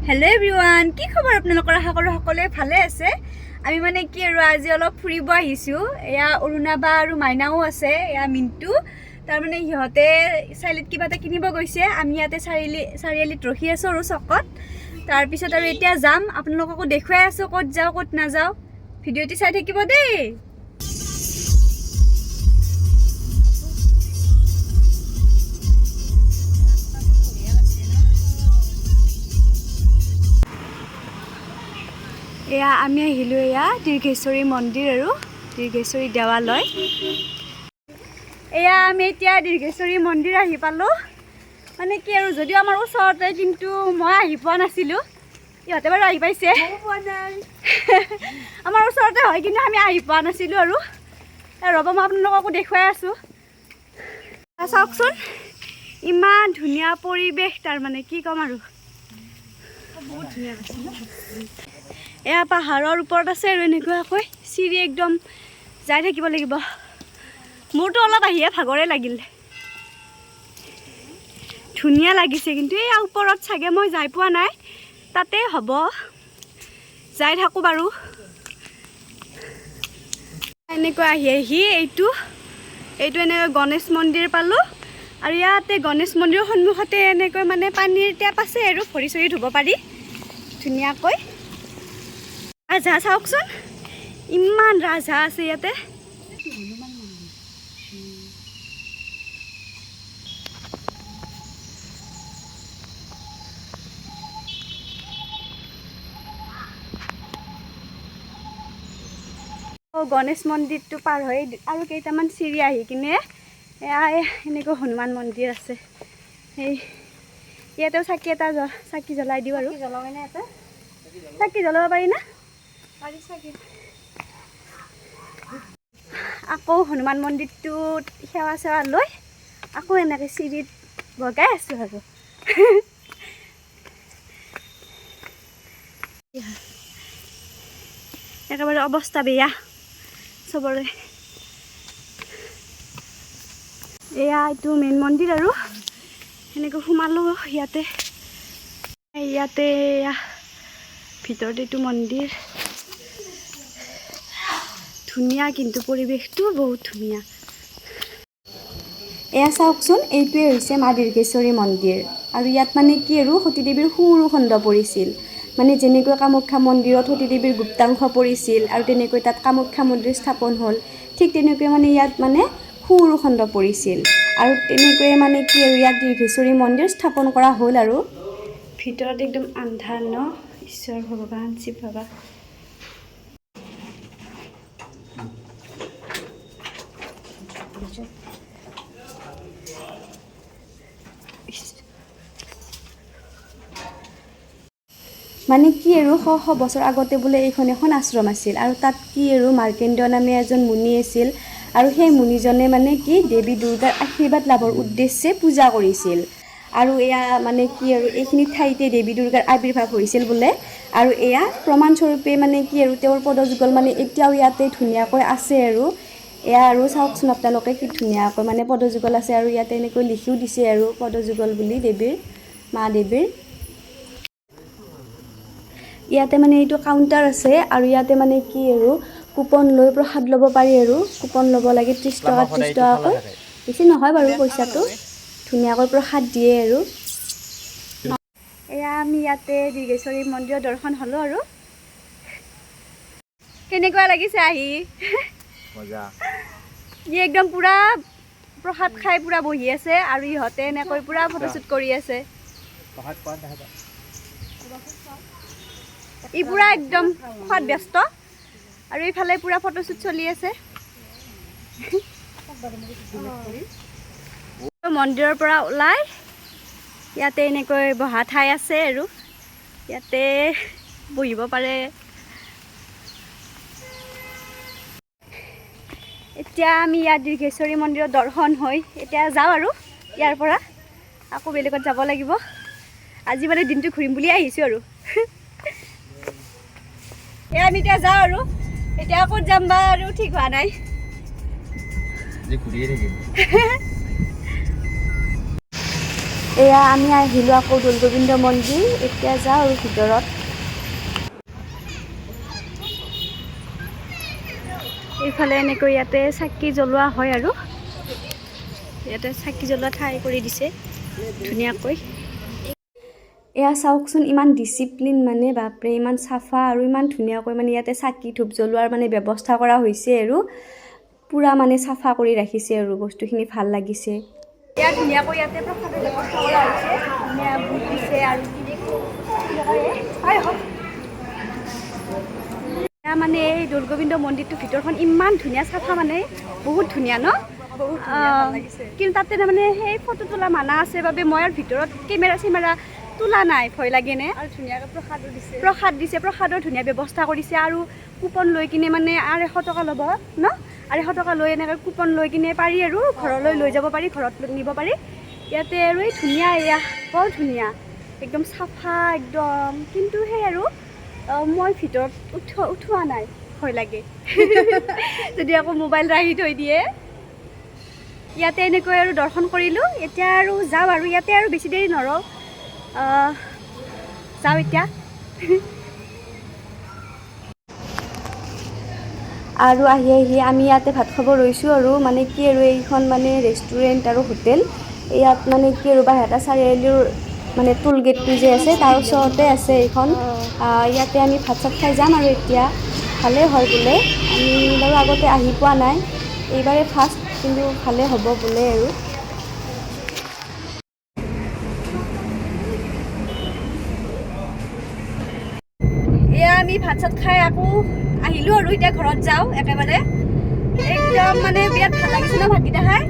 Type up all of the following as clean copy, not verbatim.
Hello everyone কি খবৰ আপোনালোকৰ আশা কৰো সকলোৱে ভালে আছে আমি মানে কি আৰু আজি অলপ ফুৰিব আহিছো এয়া অৰুণাবা আৰু মাইনাও আছে এয়া মিন্টু তাৰ মানে ইহতে চাইলিত কিবা এটা কিনিব গৈছে আমি ইয়াতে চাৰিআলিত ৰখি আছো আৰু চকত তাৰ পিছত আৰু এতিয়া যাম আপোনালোককো দেখুৱাই আছো ক'ত যাও ক'ত না যাও ভিডিওটি চাই থাকিব দেই এয়া আমি আহিলো এয়া দীৰ্ঘেশ্বৰী মন্দিৰ আৰু দীৰ্ঘেশ্বৰী দেৱালয় এয়া আমি এতিয়া দীৰ্ঘেশ্বৰী মন্দিৰ আহি পালো মানে কি আৰু যদিও আমাৰ ওচৰতে কিন্তু মই আহি পোৱা নাছিলো ইহঁতে বাৰু আহি পাইছে আমাৰ ওচৰতে হয় কিন্তু আমি আহি পোৱা নাছিলো আৰু ৰ'ব মই আপোনালোককো দেখুৱাই আছো চাওকচোন ইমান ধুনীয়া পৰিৱেশ তাৰ মানে কি ক'ম আৰু বহুত ধুনীয়া এয়া পাহাৰৰ ওপৰত আছে আৰু এনেকুৱাকৈ চিৰি একদম যাই থাকিব লাগিব মোৰতো অলপ আহিয়ে ভাগৰে লাগিল ধুনীয়া লাগিছে কিন্তু এই ওপৰত চাগে মই যাই পোৱা নাই তাতে হ'ব যাই থাকোঁ বাৰু এনেকুৱা আহি এইটো এনেকৈ গণেশ মন্দিৰ পালোঁ আৰু ইয়াতে গণেশ মন্দিৰৰ সন্মুখতে এনেকৈ মানে পানীৰ টেপ আছে আৰু ভৰি চৰি ধুব পাৰি ধুনীয়াকৈ ৰাজহাঁহ চাওকচোন ইমান ৰাজহাঁহ আছে ইয়াতে গণেশ মন্দিৰটো পাৰ হৈ আৰু কেইটামান চিৰি আহি কিনে এয়া এনেকৈ হনুমান মন্দিৰ আছে সেই ইয়াতেও চাকি জ্বলাই দিওঁ আৰু চাকি জ্বলাব পাৰি না আকৌ হনুমান মন্দিৰটোত সেৱা চেৱা লৈ আকৌ এনেকৈ চিৰিত বগাই আছোঁ আৰু একেবাৰে অৱস্থা বেয়া চবৰে এয়া এইটো মেইন মন্দিৰ আৰু সেনেকৈ সোমালোঁ ইয়াতে ভিতৰত এইটো মন্দিৰ ধুনীয়া কিন্তু পৰিৱেশটো বহুত ধুনীয়া এয়া চাওকচোন এইটোৱে হৈছে মা দীৰ্ঘেশ্বৰী মন্দিৰ আৰু ইয়াত মানে কি আৰু সতীদেৱীৰ সৰু খণ্ড পৰিছিল মানে যেনেকৈ কামাখ্যা মন্দিৰত সতীদেৱীৰ গুপ্তাংশ পৰিছিল আৰু তেনেকৈ তাত কামাখ্যা মন্দিৰ স্থাপন হ'ল ঠিক তেনেকৈ মানে ইয়াত মানে সৰু খণ্ড পৰিছিল আৰু তেনেকৈয়ে মানে কি আৰু ইয়াত দীৰ্ঘেশ্বৰী মন্দিৰ স্থাপন কৰা হ'ল আৰু ভিতৰত একদম আন্ধাৰ ন ঈশ্বৰ ভগৱান শিৱ বাবা মানে কি আৰু শ বছৰ আগতে বোলে এইখন এখন আশ্ৰম আছিল আৰু তাত কি আৰু মাৰ্কেন্দ্ৰ নামে এজন মুনি আছিল আৰু সেই মুনিজনে মানে কি দেৱী দুৰ্গাৰ আশীৰ্বাদ লাভৰ উদ্দেশ্যে পূজা কৰিছিল আৰু এয়া মানে কি আৰু এইখিনি ঠাইতে দেৱী দুৰ্গাৰ আৱিৰ্ভাৱ হৈছিল বোলে আৰু এয়া প্ৰমাণস্বৰূপে মানে কি আৰু তেওঁৰ পদযুগল মানে এতিয়াও ইয়াতে ধুনীয়াকৈ আছে আৰু এয়া আৰু চাওকচোন আপোনালোকে কি ধুনীয়াকৈ মানে পদযুগল আছে আৰু ইয়াতে এনেকৈ লিখিও দিছে আৰু পদযুগল বুলি দেৱীৰ মা দেৱীৰ ইয়াতে মানে এইটো কাউণ্টাৰ আছে আৰু ইয়াতে মানে কি আৰু কুপন লৈ প্ৰসাদ ল'ব পাৰি আৰু কুপন ল'ব লাগে 30 টকাকৈ বেছি নহয় বাৰু পইচাটো ধুনীয়াকৈ প্ৰসাদ দিয়ে আৰু এয়া আমি ইয়াতে দীৰ্ঘেশ্বৰী মন্দিৰৰ দৰ্শন হ'লোঁ আৰু কেনেকুৱা লাগিছে আহি মজা ই একদম পুৰা প্ৰসাদ খাই পুৰা বহি আছে আৰু ইহঁতে এনেকৈ পুৰা ফটোশ্বুট কৰি আছে ই পুৰা একদম খোৱাত ব্যস্ত আৰু এইফালে পুৰা ফটোশ্বুট চলি আছে মন্দিৰৰ পৰা ওলাই ইয়াতে এনেকৈ বহা ঠাই আছে আৰু ইয়াতে বহিব পাৰে এতিয়া আমি ইয়াত দীৰ্ঘেশ্বৰী মন্দিৰত দৰ্শন হৈ এতিয়া যাওঁ আৰু ইয়াৰ পৰা আকৌ বেলেগত যাব লাগিব আজি মানে দিনটো ঘূৰিম বুলি আহিছোঁ আৰু এয়া আমি এতিয়া যাওঁ আৰু এতিয়া ক'ত যাম বা আৰু ঠিক হোৱা নাই এয়া আমি আহিলোঁ আকৌ দৌলগোবিন্দ মন্দিৰ। এতিয়া যাওঁ আৰু ভিতৰত। এইফালে এনেকৈ ইয়াতে চাকি জ্বলোৱা হয় আৰু ইয়াতে চাকি জ্বলোৱা ঠাই কৰি দিছে ধুনীয়াকৈ। এয়া চাওকচোন ইমান ডিচিপ্লিন মানে বাপৰে, ইমান চাফা আৰু ইমান ধুনীয়াকৈ মানে ইয়াতে চাকি ধূপ জ্বলোৱাৰ মানে ব্যৱস্থা কৰা হৈছে আৰু পুৰা মানে চাফা কৰি ৰাখিছে আৰু বস্তুখিনি ভাল লাগিছে। এয়া ধুনীয়াকৈ ইয়াতে প্ৰসাদৰ ব্যৱস্থা কৰা হৈছে, ধুনীয়া বুট দিছে আৰু মানে এই দৌলগোবিন্দ মন্দিৰটোৰ ভিতৰখন ইমান ধুনীয়া চাফা, মানে বহুত ধুনীয়া ন? কিন্তু তাতে তাৰমানে সেই ফটো তোলা মানা আছে বাবে মই আৰু ভিতৰত কেমেৰা চেমেৰা তোলা নাই, ভয় লাগেনে? আৰু ধুনীয়াকৈ প্ৰসাদ দিছে, প্ৰসাদৰ ধুনীয়া ব্যৱস্থা কৰিছে আৰু কুপন লৈ কিনে মানে আৰু 100 টকা ল'ব ন? আৰু 100 টকা লৈ এনেকৈ কুপন লৈ কিনে পাৰি আৰু ঘৰলৈ লৈ যাব পাৰি, ঘৰত নিব পাৰি। ইয়াতে আৰু এই ধুনীয়া, এয়া বৰ ধুনীয়া, একদম চাফা একদম। কিন্তু সেই আৰু মই ভিতৰত উঠোৱা নাই, ভয় লাগে যদি আকৌ মোবাইল ৰাখি থৈ দিয়ে। ইয়াতে এনেকৈ আৰু দৰ্শন কৰিলোঁ। এতিয়া আৰু যাওঁ আৰু ইয়াতে আৰু বেছি দেৰি নৰওঁ, যাওঁ এতিয়া। আৰু আহি আমি ইয়াতে ভাত খাব ৰৈছোঁ আৰু মানে কি আৰু এইখন মানে ৰেষ্টুৰেণ্ট আৰু হোটেল। ইয়াত মানে কি আৰু বাহেটা চাৰিআলিৰ মানে টোল গেটটো যে আছে তাৰ ওচৰতে আছে এইখন। ইয়াতে আমি ভাত চাত খাই যাম আৰু এতিয়া। ভালেই হয় বোলে, আমি বাৰু আগতে আহি পোৱা নাই, এইবাৰে ফাৰ্ষ্ট, কিন্তু ভালেই হ'ব বোলে আৰু। এয়া আমি ভাত চাত খাই আকৌ আহিলোঁ আৰু এতিয়া ঘৰত যাওঁ একেবাৰে। একদম মানে বিৰাট ভাল লাগিছে ন ভাতকেইটা খাই?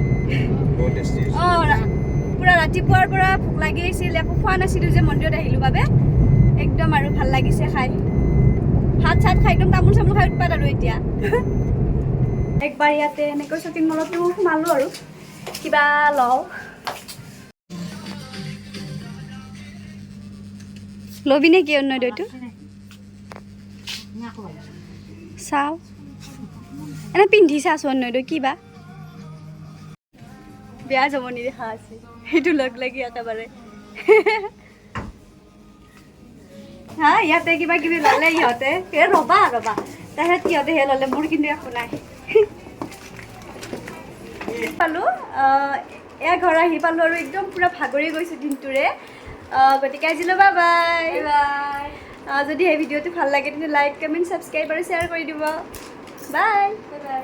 পুৰা ৰাতিপুৱাৰ পৰা ভোক লাগি আছিল, একো খোৱা নাছিলোঁ যে মন্দিৰত আহিলোঁ বাবে। একদম আৰু ভাল লাগিছে খাই, ভাত চাত খাই একদম তামোল চামোল খাই উৎপাত আৰু এতিয়া। একবাৰ ইয়াতে এনেকৈ শ্বপিং মলতো সোমালোঁ আৰু কিবা লওঁ। ল'বি নে কি অন্য দৈটো? চাওঁ এনে পিন্ধি চাচোন অন্য দৈ কিবা বেয়া জমনি দেখা আছে, সেইটো লগ লাগি একেবাৰে। হা, ইয়াতে কিবা কিবি ল'লে ইহঁতে, ৰ'বা তাৰপিছত সিহঁতে হে ল'লে, মোৰ কিন্তু একো নাই। পালোঁ, এয়া ঘৰ আহি পালোঁ আৰু একদম পূৰা ভাগৰি গৈছোঁ দিনটোৰে। গতিকে আজিলৈ বাই বাই। যদি এই ভিডিঅ'টো ভাল লাগে তেন্তে লাইক, কমেণ্ট, ছাবস্ক্ৰাইব আৰু শ্বেয়াৰ কৰি দিব। Bye bye.